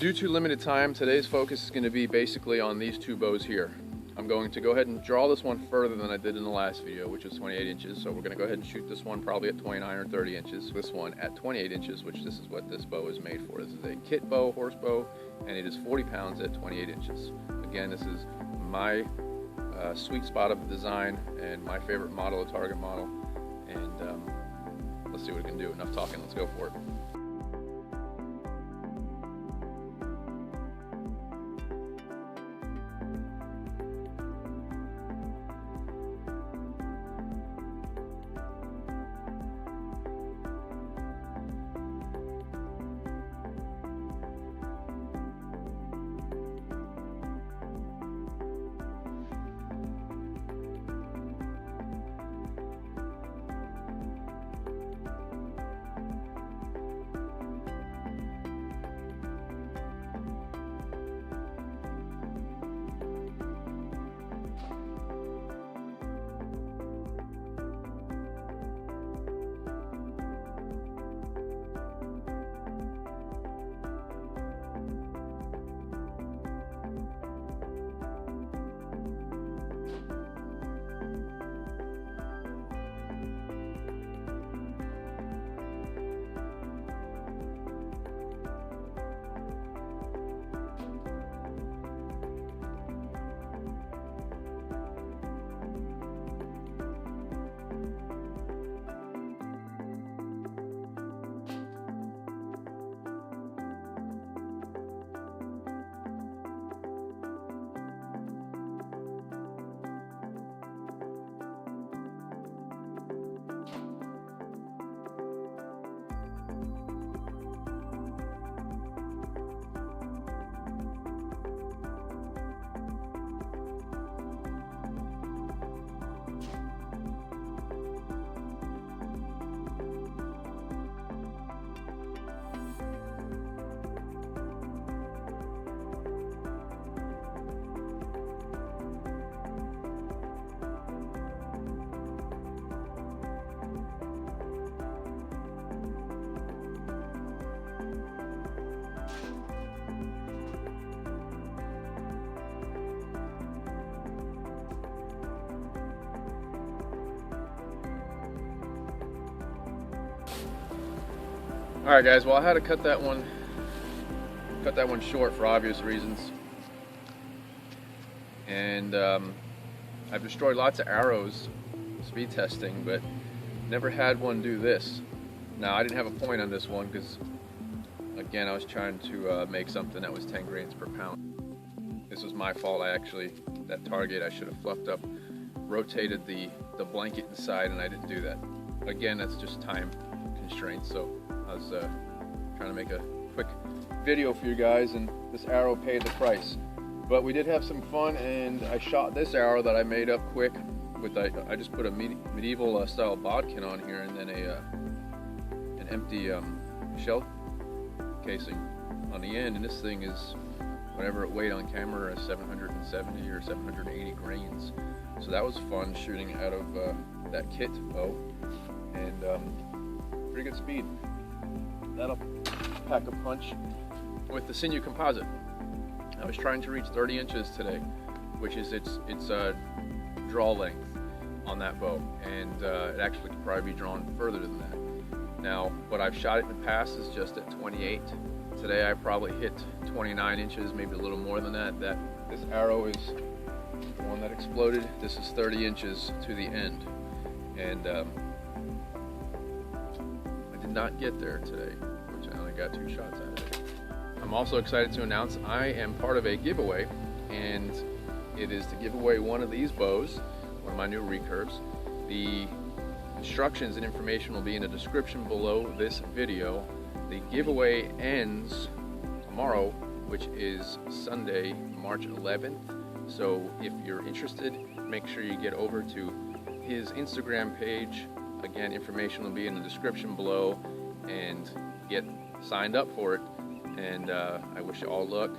Due to limited time, today's focus is going to be basically on these two bows here. I'm going to go ahead and draw this one further than I did in the last video, which was 28 inches. So we're going to go ahead and shoot this one probably at 29 or 30 inches. This one at 28 inches, which this is what this bow is made for. This is a kit bow, horse bow, and it is 40 pounds at 28 inches. Again, this is my sweet spot of the design and my favorite model, a target model. And let's see what it can do. Enough talking, let's go for it. Alright guys, well I had to cut that one short for obvious reasons. And I've destroyed lots of arrows speed testing, but never had one do this. Now I didn't have a point on this one because again I was trying to make something that was 10 grains per pound. This was my fault. That target I should have fluffed up, rotated the blanket inside, and I didn't do that. Again, that's just time constraints, so I was trying to make a quick video for you guys, and this arrow paid the price. But we did have some fun, and I shot this arrow that I made up quick with I just put a medieval style bodkin on here, and then an empty shell casing on the end, and this thing is, whatever it weighed on camera, 770 or 780 grains. So that was fun shooting out of that kit bow, and pretty good speed. That'll pack a punch with the Sinew Composite. I was trying to reach 30 inches today, which is its draw length on that bow, and it actually could probably be drawn further than that. Now, what I've shot it in the past is just at 28. Today I probably hit 29 inches, maybe a little more than that. This arrow is the one that exploded. This is 30 inches to the end, and I did not get there today, which I only got 2 shots out of it. I'm also excited to announce I am part of a giveaway, and it is to give away one of these bows, one of my new recurves. The instructions and information will be in the description below this video. The giveaway ends tomorrow, which is Sunday, March 11th. So if you're interested, make sure you get over to his Instagram page. Again, information will be in the description below, and get signed up for it. And I wish you all luck.